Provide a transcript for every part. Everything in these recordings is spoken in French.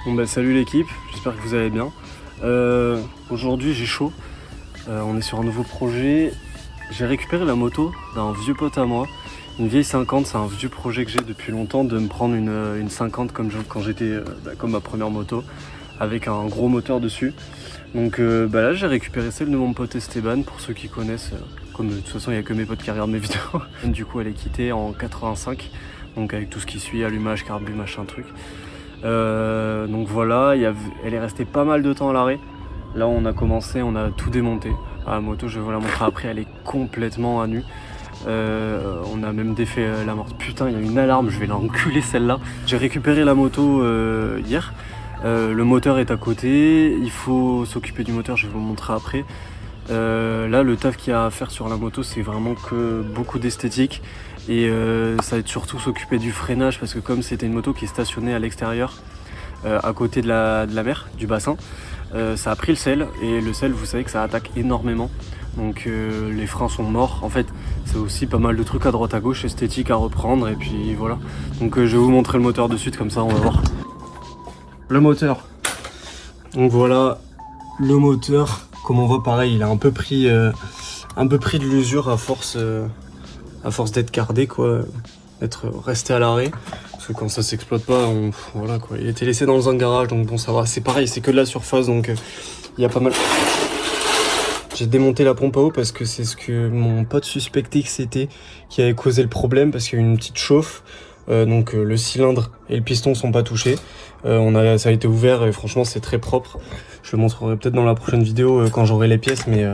Bon bah salut l'équipe, j'espère que vous allez bien. Aujourd'hui j'ai chaud, on est sur un nouveau projet. J'ai récupéré la moto d'un vieux pote à moi, une vieille 50, c'est un vieux projet que j'ai depuis longtemps de me prendre une 50 quand j'étais comme ma première moto, avec un gros moteur dessus. Donc là j'ai récupéré celle de mon pote Esteban, pour ceux qui connaissent, comme de toute façon il n'y a que mes potes qui regardent mes vidéos. Du coup elle est quittée en 85, donc avec tout ce qui suit, allumage, carbu, machin truc. Donc voilà, elle est restée pas mal de temps à l'arrêt. Là on a commencé, on a tout démonté. La moto, je vais vous la montrer après, elle est complètement à nu. On a même défait la morte. Putain, il y a une alarme, je vais l'enculer celle-là. J'ai récupéré la moto hier. Le moteur est à côté, il faut s'occuper du moteur, je vais vous le montrer après. Là le taf qu'il y a à faire sur la moto, c'est vraiment que beaucoup d'esthétique. Et ça va être surtout s'occuper du freinage, parce que comme c'était une moto qui est stationnée à l'extérieur, à côté de la mer, du bassin, ça a pris le sel, et le sel vous savez que ça attaque énormément, donc les freins sont morts. En fait c'est aussi pas mal de trucs à droite à gauche, esthétique à reprendre, et puis voilà. Donc je vais vous montrer le moteur de suite, comme ça on va voir. Le moteur, donc voilà le moteur, comme on voit pareil il a un peu pris de l'usure à force d'être cardé, quoi, d'être resté à l'arrêt. Parce que quand ça s'exploite pas, voilà quoi. Il était laissé dans un garage, donc bon ça va. C'est pareil, c'est que de la surface, donc il y a pas mal. J'ai démonté la pompe à eau parce que c'est ce que mon pote suspectait que c'était qui avait causé le problème, parce qu'il y a eu une petite chauffe. Donc le cylindre et le piston sont pas touchés. Ça a été ouvert et franchement c'est très propre. Je le montrerai peut-être dans la prochaine vidéo quand j'aurai les pièces, mais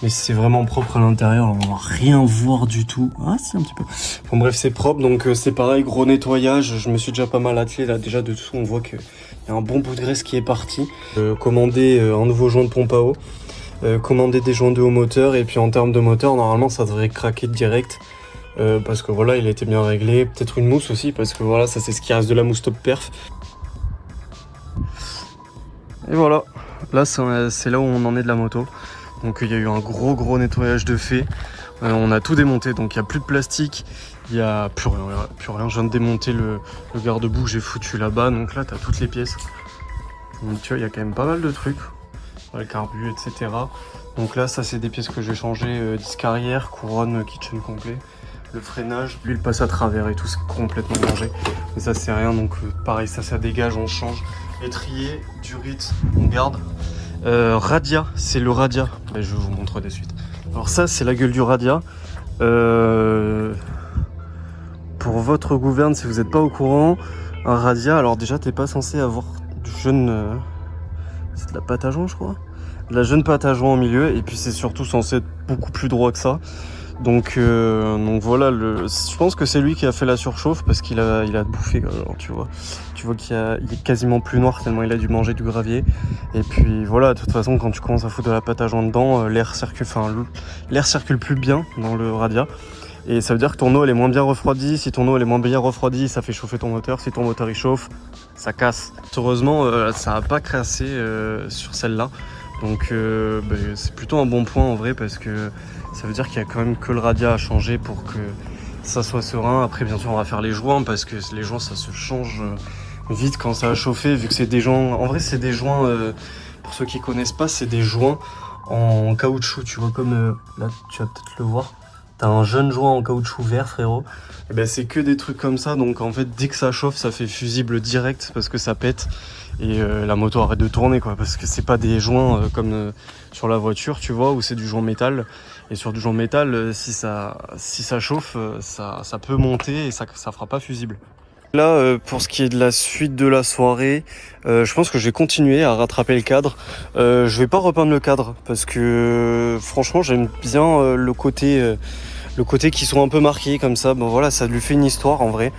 c'est vraiment propre à l'intérieur, on va rien voir du tout. Ah si, un petit peu. Bon bref, c'est propre, donc c'est pareil, gros nettoyage. Je me suis déjà pas mal attelé là, déjà de dessous on voit qu'il y a un bon bout de graisse qui est parti. Commander un nouveau joint de pompe à eau, commander des joints de haut moteur, et puis en termes de moteur, normalement ça devrait craquer direct. Parce que voilà, il a été bien réglé. Peut-être une mousse aussi, parce que voilà, ça c'est ce qui reste de la mousse top perf. Et voilà, là c'est là où on en est de la moto. Donc il y a eu un gros nettoyage de fait. On a tout démonté, donc il n'y a plus de plastique, il n'y a plus rien. Je viens de démonter le garde-boue que j'ai foutu là-bas, donc là tu as toutes les pièces. Donc tu vois, il y a quand même pas mal de trucs, le carbu, etc. Donc là ça c'est des pièces que j'ai changées, disque arrière, couronne, kitchen complet. Le freinage, lui il passe à travers et tout, c'est complètement mangé. Mais ça c'est rien, donc pareil, ça dégage, on change. Étrier, durite, on garde. Radia, c'est le Radia. Je vais vous montrer de suite. Alors ça, c'est la gueule du Radia. Pour votre gouverne, si vous n'êtes pas au courant, un Radia, alors déjà, t'es pas censé avoir du jeune... c'est de la pâte à joint, je crois. De la jeune pâte à joint au milieu, et puis c'est surtout censé être beaucoup plus droit que ça. Donc voilà, je pense que c'est lui qui a fait la surchauffe, parce qu'il a bouffé, alors, tu vois qu'il est quasiment plus noir tellement il a dû manger du gravier. Et puis voilà, de toute façon quand tu commences à foutre de la pâte à joint dedans, l'air circule plus bien dans le Radia, et ça veut dire que ton eau elle est moins bien refroidie. Si ton eau elle est moins bien refroidie, ça fait chauffer ton moteur. Si ton moteur il chauffe, ça casse. Heureusement ça a pas crassé sur celle-là, donc c'est plutôt un bon point en vrai, parce que ça veut dire qu'il y a quand même que le Radia à changer pour que ça soit serein. Après bien sûr on va faire les joints, parce que les joints ça se change vite quand ça a chauffé, vu que c'est des joints, en vrai c'est des joints, pour ceux qui connaissent pas, c'est des joints en caoutchouc, tu vois, comme là tu vas peut-être le voir, t'as un jeune joint en caoutchouc vert, frérot. Et ben c'est que des trucs comme ça, donc en fait dès que ça chauffe ça fait fusible direct, parce que ça pète, et la moto arrête de tourner, quoi, parce que c'est pas des joints comme sur la voiture, tu vois, où c'est du joint métal. Et sur du joint métal, si ça chauffe, ça peut monter et ça fera pas fusible. Là, pour ce qui est de la suite de la soirée, je pense que je vais continuer à rattraper le cadre. Je vais pas repeindre le cadre, parce que franchement j'aime bien le côté qui sont un peu marqués comme ça. Bon voilà, ça lui fait une histoire en vrai.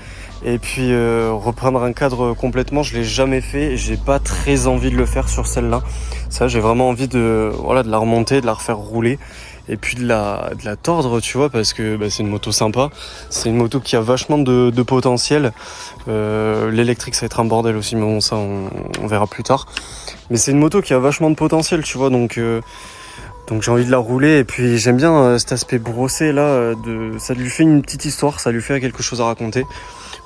Et puis reprendre un cadre complètement, je l'ai jamais fait et j'ai pas très envie de le faire sur celle-là. Ça, j'ai vraiment envie de la remonter, de la refaire rouler, et puis de la tordre, tu vois, parce que c'est une moto sympa. C'est une moto qui a vachement de potentiel. L'électrique ça va être un bordel aussi, mais bon ça on verra plus tard. Mais c'est une moto qui a vachement de potentiel, tu vois, donc j'ai envie de la rouler. Et puis j'aime bien cet aspect brossé là, ça lui fait une petite histoire, ça lui fait quelque chose à raconter.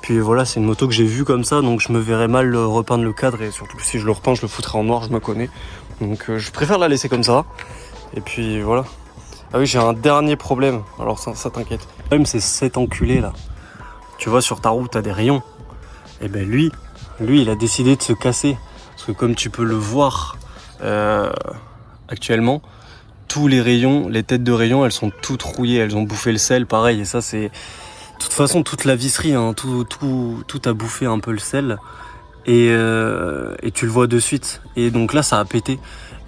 Puis voilà, c'est une moto que j'ai vue comme ça, donc je me verrais mal repeindre le cadre, et surtout si je le repeins, je le foutrais en noir, je me connais. Donc je préfère la laisser comme ça. Et puis voilà. Ah oui, j'ai un dernier problème, alors ça t'inquiète. Le problème, c'est cet enculé là. Tu vois, sur ta route, t'as des rayons. Et ben lui, il a décidé de se casser. Parce que comme tu peux le voir actuellement, tous les rayons, les têtes de rayons, elles sont toutes rouillées, elles ont bouffé le sel, pareil. Et ça, c'est... De toute façon, toute la visserie, hein, tout a bouffé un peu le sel. Et tu le vois de suite. Et donc là, ça a pété.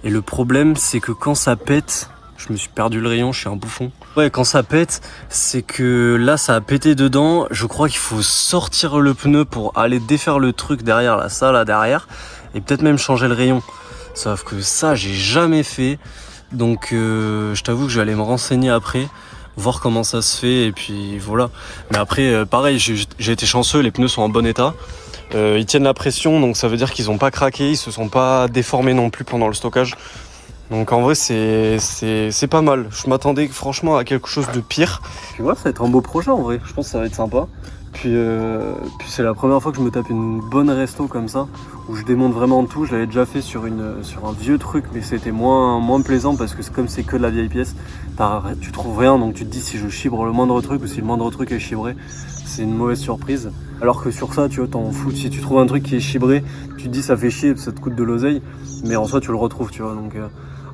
Et le problème, c'est que quand ça pète... Je me suis perdu le rayon, je suis un bouffon. Ouais, quand ça pète, c'est que là, ça a pété dedans. Je crois qu'il faut sortir le pneu pour aller défaire le truc derrière, là, ça, là, derrière. Et peut-être même changer le rayon. Sauf que ça, j'ai jamais fait. Donc, je t'avoue que je vais aller me renseigner après, voir comment ça se fait. Et puis, voilà. Mais après, pareil, j'ai été chanceux, les pneus sont en bon état. Ils tiennent la pression, donc ça veut dire qu'ils n'ont pas craqué, ils se sont pas déformés non plus pendant le stockage. Donc en vrai c'est pas mal. Je m'attendais franchement à quelque chose de pire. Puis voilà, ça va être un beau projet en vrai. Je pense que ça va être sympa. Puis c'est la première fois que je me tape une bonne resto comme ça, où je démonte vraiment tout. Je l'avais déjà fait sur un vieux truc, mais c'était moins plaisant parce que comme c'est que de la vieille pièce, tu trouves rien, donc tu te dis si je chibre le moindre truc ou si le moindre truc est chibré, c'est une mauvaise surprise. Alors que sur ça, tu vois, t'en fous. Si tu trouves un truc qui est chibré, tu te dis ça fait chier, ça te coûte de l'oseille, mais en soi tu le retrouves, tu vois. Donc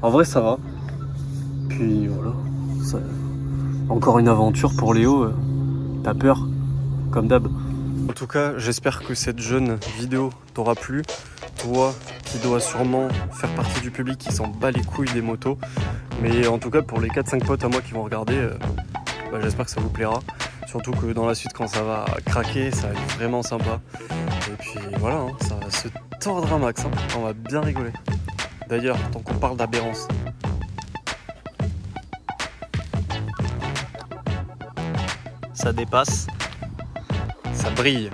en vrai ça va. Puis voilà, encore une aventure pour Léo. T'as peur, comme d'hab. En tout cas, j'espère que cette jeune vidéo t'aura plu. Toi qui dois sûrement faire partie du public qui s'en bat les couilles des motos. Mais en tout cas, pour les 4-5 potes à moi qui vont regarder, j'espère que ça vous plaira. Surtout que dans la suite, quand ça va craquer, ça va être vraiment sympa. Et puis voilà, hein, ça va se tordre un max. Hein. On va bien rigoler. D'ailleurs, tant qu'on parle d'aberrance, ça dépasse, ça brille.